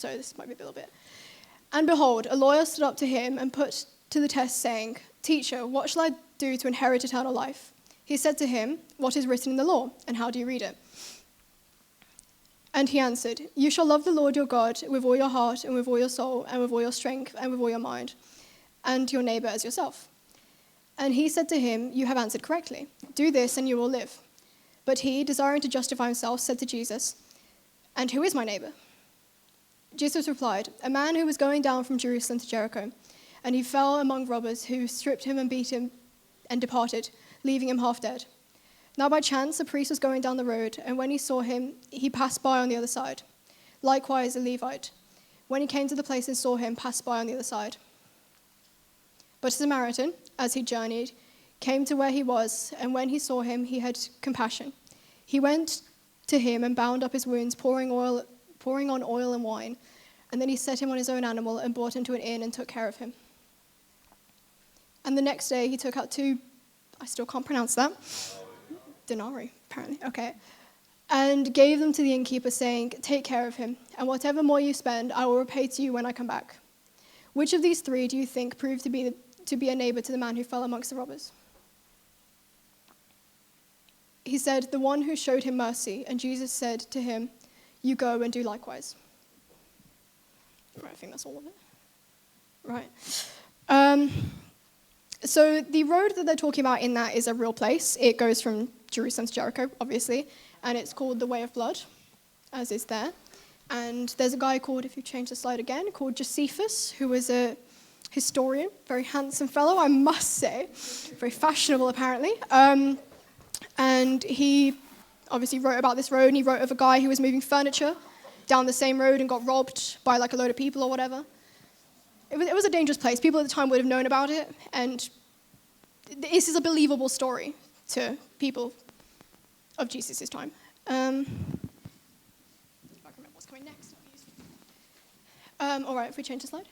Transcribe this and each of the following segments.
So this might be a little bit. And behold, a lawyer stood up to him and put to the test, saying, "Teacher, what shall I do to inherit eternal life?" He said to him, "What is written in the law, and how do you read it?" And he answered, "You shall love the Lord your God with all your heart and with all your soul and with all your strength and with all your mind, and your neighbor as yourself." And he said to him, "You have answered correctly. Do this and you will live." But he, desiring to justify himself, said to Jesus, "And who is my neighbor?" Jesus replied, "A man who was going down from Jerusalem to Jericho, and he fell among robbers who stripped him and beat him and departed, leaving him half dead. Now by chance a priest was going down the road, and when he saw him, he passed by on the other side. Likewise a Levite, when he came to the place and saw him, passed by on the other side. But a Samaritan, as he journeyed, came to where he was, and when he saw him, he had compassion. He went to him and bound up his wounds, pouring on oil and wine, and then he set him on his own animal and brought him to an inn and took care of him. And the next day he took out 2, I still can't pronounce that, denarii, apparently, okay, and gave them to the innkeeper, saying, "Take care of him, and whatever more you spend, I will repay to you when I come back." Which of these 3 do you think proved to be a neighbor to the man who fell amongst the robbers? He said, "The one who showed him mercy," and Jesus said to him, "You go and do likewise." Right, I think that's all of it. Right. So the road that they're talking about in that is a real place. It goes from Jerusalem to Jericho, obviously, and it's called the Way of Blood, as is there. And there's a guy called, if you change the slide again, called Josephus, who was a historian, very handsome fellow, I must say, very fashionable apparently. And he obviously wrote about this road, and he wrote of a guy who was moving furniture down the same road and got robbed by like a load of people or whatever. It was a dangerous place. People at the time would have known about it, and this is a believable story to people of Jesus' time. If I can remember what's coming next. All right, if we change the slide.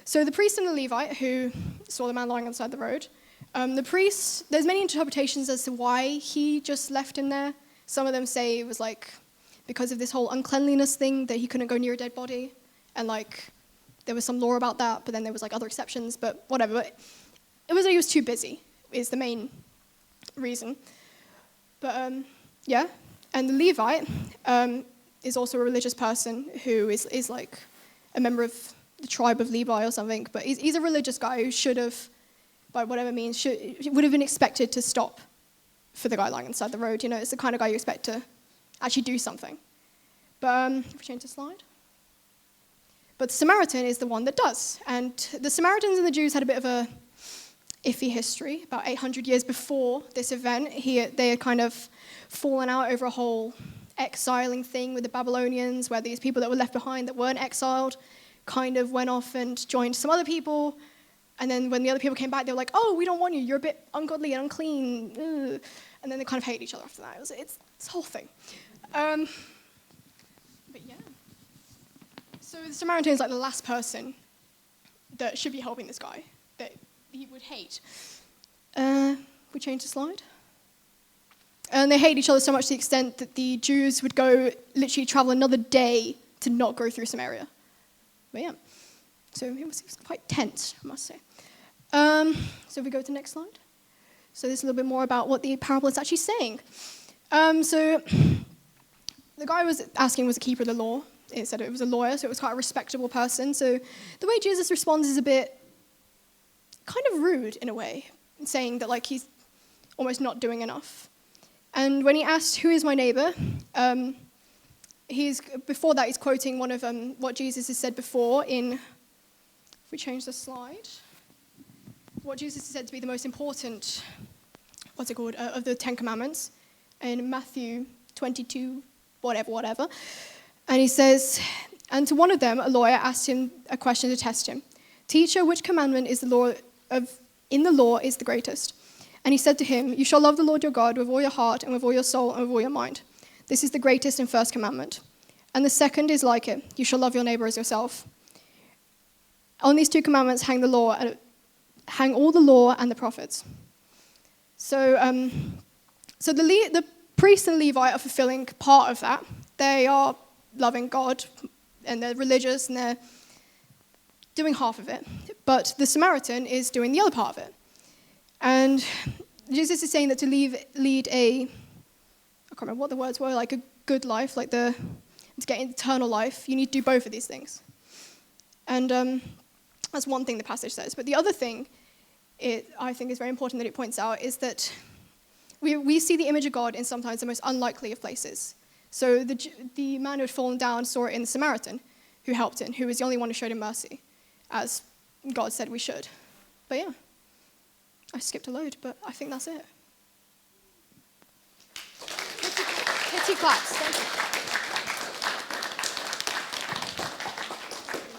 So the priest and the Levite who saw the man lying on the side of the road, the priest, there's many interpretations as to why he just left him there. Some of them say it was like because of this whole uncleanliness thing that he couldn't go near a dead body, and like there was some law about that, but then there was like other exceptions, but whatever. But it was that he was too busy is the main reason. But yeah, and the Levite is also a religious person who is like a member of the tribe of Levi or something, but he's a religious guy who should have, by whatever means, would have been expected to stop for the guy lying on the side of the road. You know, it's the kind of guy you expect to actually do something. But if we change the slide. But the Samaritan is the one that does. And the Samaritans and the Jews had a bit of a iffy history. About 800 years before this event, they had kind of fallen out over a whole exiling thing with the Babylonians, where these people that were left behind that weren't exiled kind of went off and joined some other people. And then when the other people came back, they were like, "Oh, we don't want you. You're a bit ungodly and unclean." Ugh. And then they kind of hated each other after that. It's this whole thing. But yeah. So the Samaritan is like the last person that should be helping this guy that he would hate. We change the slide. And they hate each other so much to the extent that the Jews would literally travel another day to not go through Samaria. But yeah, so it was quite tense, I must say. So if we go to the next slide. So this is a little bit more about what the parable is actually saying. So the guy was asking was a keeper of the law. It said it was a lawyer, so it was quite a respectable person. So the way Jesus responds is a bit kind of rude in a way, saying that like he's almost not doing enough. And when he asked, "Who is my neighbor?" Before that he's quoting one of what Jesus has said before in, if we change the slide, what Jesus has said to be the most important, of the 10 Commandments, in Matthew 22, whatever. And he says, and to one of them, a lawyer asked him a question to test him. "Teacher, which commandment in the law is the greatest?" And he said to him, "You shall love the Lord your God with all your heart and with all your soul and with all your mind. This is the greatest and first commandment. And the second is like it. You shall love your neighbor as yourself. On these 2 commandments hang all the law and the prophets." So the priest and Levite are fulfilling part of that. They are loving God and they're religious, and they're doing half of it. But the Samaritan is doing the other part of it. And Jesus is saying that to lead a, I can't remember what the words were, like a good life, like to get eternal life, you need to do both of these things. And that's one thing the passage says. But the other thing I think is very important that it points out is that we see the image of God in sometimes the most unlikely of places. So the man who had fallen down saw it in the Samaritan who helped him, who was the only one who showed him mercy, as God said we should. But yeah, I skipped a load, but I think that's it. Kitty claps, thank you.